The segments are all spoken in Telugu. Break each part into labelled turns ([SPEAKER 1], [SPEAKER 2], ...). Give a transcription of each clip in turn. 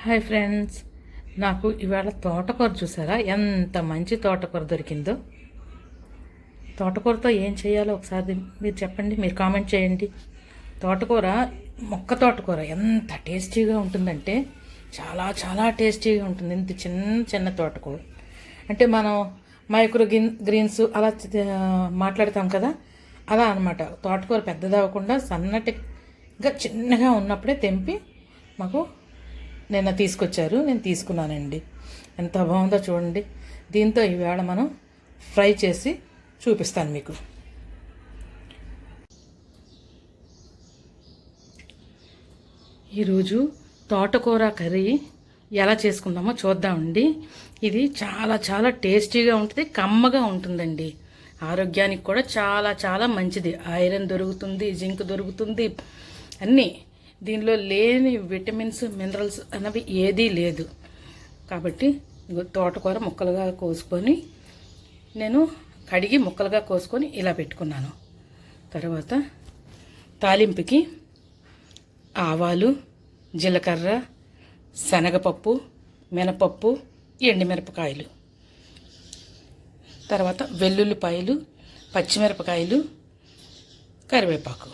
[SPEAKER 1] హాయ్ ఫ్రెండ్స్, నాకు ఇవాళ తోటకూర చూసారా? ఎంత మంచి తోటకూర దొరికిందో. తోటకూరతో ఏం చేయాలో ఒకసారి మీరు చెప్పండి, మీరు కామెంట్ చేయండి. తోటకూర, మొక్క తోటకూర ఎంత టేస్టీగా ఉంటుందంటే చాలా చాలా టేస్టీగా ఉంటుంది. ఇంత చిన్న చిన్న తోటకూర అంటే మనం మైక్రో గ్రీన్స్ అలా మాట్లాడతాం కదా, అలా అనమాట. తోటకూర పెద్దది అవ్వకుండా సన్నటిగా చిన్నగా ఉన్నప్పుడే తెంపి మాకు నిన్న తీసుకొచ్చారు. నేను తీసుకున్నానండి. ఎంత బాగుందో చూడండి. దీంతో ఈవేళ మనం ఫ్రై చేసి చూపిస్తాను మీకు. ఈరోజు తోటకూర కర్రీ ఎలా చేసుకుందామో చూద్దామండి. ఇది చాలా చాలా టేస్టీగా ఉంటుంది, కమ్మగా ఉంటుందండి. ఆరోగ్యానికి కూడా చాలా చాలా మంచిది. ఐరన్ దొరుకుతుంది, జింక్ దొరుకుతుంది, అన్నీ. దీనిలో లేని విటమిన్స్, మినరల్స్ అన్నవి ఏదీ లేదు. కాబట్టి తోటకూర ముక్కలుగా కోసుకొని నేను కడిగి ముక్కలుగా కోసుకొని ఇలా పెట్టుకున్నాను. తర్వాత తాలింపుకి ఆవాలు, జీలకర్ర, శనగపప్పు, మినపప్పు, ఎండుమిరపకాయలు, తర్వాత వెల్లుల్లిపాయలు, పచ్చిమిరపకాయలు, కరివేపాకు,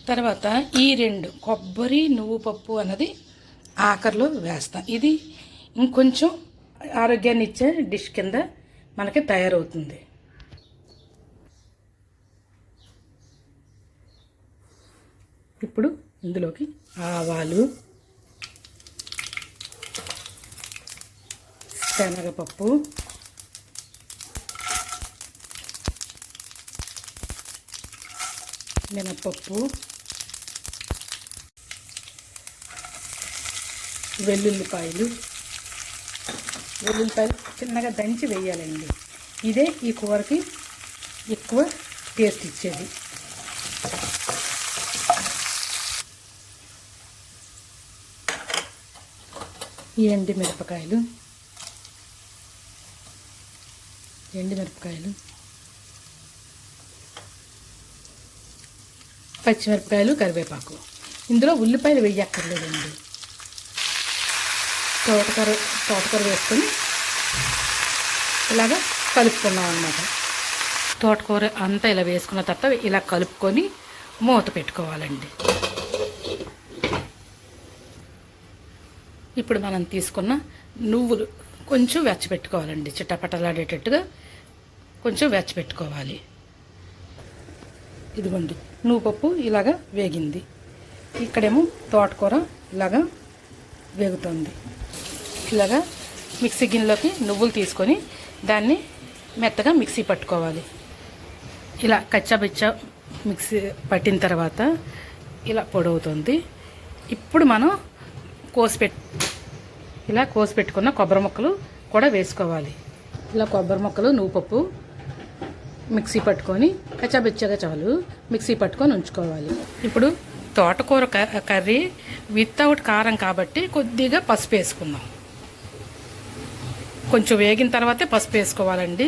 [SPEAKER 1] తర్వాత ఈ 2 కొబ్బరి, నువ్వు పప్పు అన్నది ఆఖరిలో వేస్తాం. ఇది ఇంకొంచెం ఆరోగ్యాన్ని ఇచ్చే డిష్ కింద మనకి తయారవుతుంది. ఇప్పుడు ఇందులోకి ఆవాలు, శనగపప్పు, మినపప్పు, వెల్లుల్లిపాయలు చిన్నగా దంచి వేయాలండి. ఇదే ఈ కూరకి ఎక్కువ టేస్ట్ ఇచ్చేది. ఈ ఎండుమిరపకాయలు పచ్చిమిరపకాయలు, కరివేపాకు. ఇందులో ఉల్లిపాయలు వేయక్కర్లేదండి. తోటకూర వేసుకొని ఇలాగా కలుపుకున్నాం అన్నమాట. తోటకూర అంతా ఇలా వేసుకున్న తర్వాత ఇలా కలుపుకొని మూత పెట్టుకోవాలండి. ఇప్పుడు మనం తీసుకున్న నువ్వులు కొంచెం వెచ్చపెట్టుకోవాలండి. చిట్టపట్టలాడేటట్టుగా కొంచెం వెచ్చపెట్టుకోవాలి. ఇదిగోండి, నువ్వుపప్పు ఇలాగా వేగింది. ఇక్కడేమో తోటకూర ఇలాగా వేగుతుంది. ఇలాగా మిక్సీ గిన్నెలోకి నువ్వులు తీసుకొని దాన్ని మెత్తగా మిక్సీ పట్టుకోవాలి. ఇలా కచ్చాబిచ్చా మిక్సీ పట్టిన తర్వాత ఇలా పొడవుతుంది. ఇప్పుడు మనం కోసి పెట్టుకున్న కొబ్బరి ముక్కలు కూడా వేసుకోవాలి. ఇలా కొబ్బరి ముక్కలు, నువ్వుపప్పు మిక్సీ పట్టుకొని కచ్చాబిచ్చగా చాలు మిక్సీ పట్టుకొని ఉంచుకోవాలి. ఇప్పుడు తోటకూర కర్రీ వితౌట్ కారం కాబట్టి కొద్దిగా పసుపు వేసుకుందాం. కొంచెం వేగిన తర్వాతే పసుపు వేసుకోవాలండి.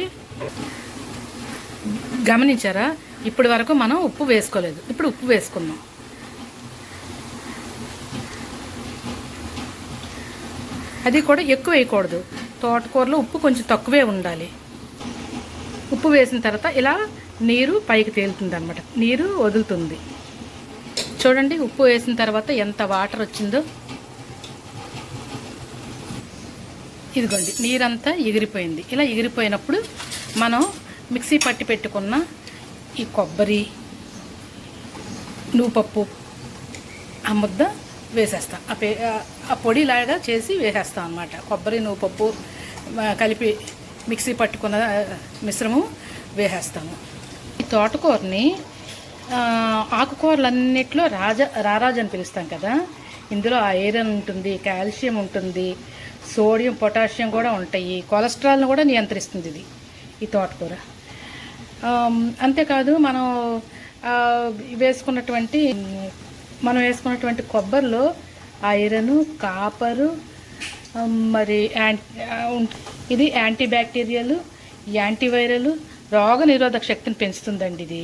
[SPEAKER 1] గమనించారా? ఇప్పటి వరకు మనం ఉప్పు వేసుకోలేదు. ఇప్పుడు ఉప్పు వేసుకుందాం. అది కూడా ఎక్కువ వేయకూడదు. తోటకూరలో ఉప్పు కొంచెం తక్కువే ఉండాలి. ఉప్పు వేసిన తర్వాత ఇలా నీరు పైకి తేలుతుంది అన్నమాట, నీరు వదులుతుంది. చూడండి, ఉప్పు వేసిన తర్వాత ఎంత వాటర్ వచ్చిందో. ఇదిగోండి, నీరంతా ఎగిరిపోయింది. ఇలా ఎగిరిపోయినప్పుడు మనం మిక్సీ పట్టి పెట్టుకున్న ఈ కొబ్బరి, నువ్వుపప్పు ఆ ముద్ద వేసేస్తాం. ఆ పొడిలాగా చేసి వేసేస్తాం అన్నమాట. కొబ్బరి, నువ్వుపప్పు కలిపి మిక్సీ పట్టుకున్న మిశ్రమం వేసేస్తాము. ఈ తోటకూరని ఆకుకూరలన్నిట్లో రారాజు అని పిలుస్తాం కదా. ఇందులో ఐరన్ ఉంటుంది, కాల్షియం ఉంటుంది, సోడియం, పొటాషియం కూడా ఉంటాయి. కొలెస్ట్రాల్ను కూడా నియంత్రిస్తుంది ఈ తోటకూర. అంతేకాదు మనం వేసుకున్నటువంటి కొబ్బరిలో ఐరన్, కాపరు, మరి ఇది యాంటీ బ్యాక్టీరియల్, యాంటీవైరల్, రోగ నిరోధక శక్తిని పెంచుతుందండి ఇది.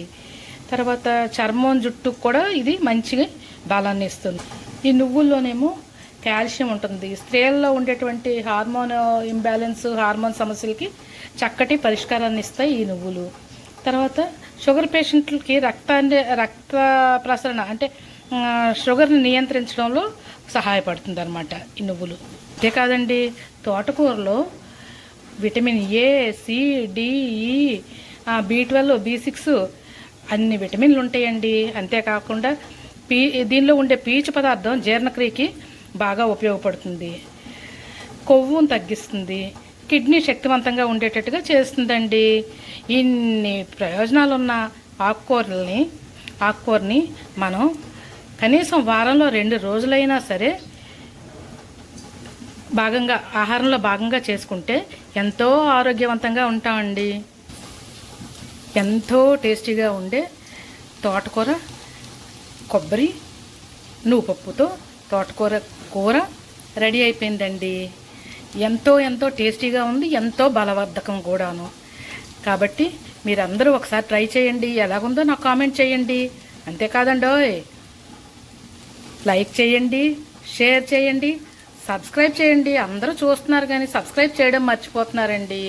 [SPEAKER 1] తర్వాత చర్మం, జుట్టుకు కూడా ఇది మంచిగా బలాన్ని ఇస్తుంది. ఈ నువ్వుల్లోనేమో కాల్షియం ఉంటుంది. స్త్రీలలో ఉండేటువంటి హార్మోన్ ఇంబ్యాలెన్స్, హార్మోన్ సమస్యలకి చక్కటి పరిష్కారాన్ని ఇస్తాయి ఈ నువ్వులు. తర్వాత షుగర్ పేషెంట్లకి రక్త ప్రసరణ అంటే షుగర్ని నియంత్రించడంలో సహాయపడుతుంది అన్నమాట ఈ నువ్వులు. అంతే కాదండి, తోటకూరలో విటమిన్ ఏ, సి, డి, ఈ, B12, B6 అన్ని విటమిన్లు ఉంటాయండి. అంతేకాకుండా దీనిలో ఉండే పీచు పదార్థం జీర్ణక్రియకి బాగా ఉపయోగపడుతుంది, కొవ్వును తగ్గిస్తుంది, కిడ్నీ శక్తివంతంగా ఉండేటట్టుగా చేస్తుందండి. ఇన్ని ప్రయోజనాలున్న ఆకుకూరని మనం కనీసం వారంలో 2 రోజులైనా సరే ఆహారంలో భాగంగా చేసుకుంటే ఎంతో ఆరోగ్యవంతంగా ఉంటామండి. ఎంతో టేస్టీగా ఉండే తోటకూర కొబ్బరి నువ్వుపప్పుతో తోటకూర రెడీ అయిపోయిందండి. ఎంతో టేస్టీగా ఉంది, ఎంతో బలవర్ధకం కూడాను. కాబట్టి మీరందరూ ఒకసారి ట్రై చేయండి, ఎలాగుందో నాకు కామెంట్ చేయండి. అంతేకాదండోయ్, లైక్ చేయండి, షేర్ చేయండి, సబ్స్క్రైబ్ చేయండి. అందరూ చూస్తున్నారు కానీ సబ్స్క్రైబ్ చేయడం మర్చిపోతున్నారండి.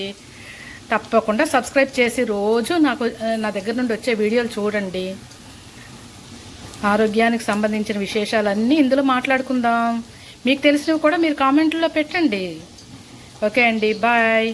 [SPEAKER 1] తప్పకుండా సబ్స్క్రైబ్ చేసి రోజు నా దగ్గర నుండి వచ్చే వీడియోలు చూడండి. ఆరోగ్యానికి సంబంధించిన విశేషాలన్నీ ఇందులో మాట్లాడుకుందాం. మీకు తెలిసినవి కూడా మీరు కామెంట్లో పెట్టండి. ఓకే అండి, బాయ్.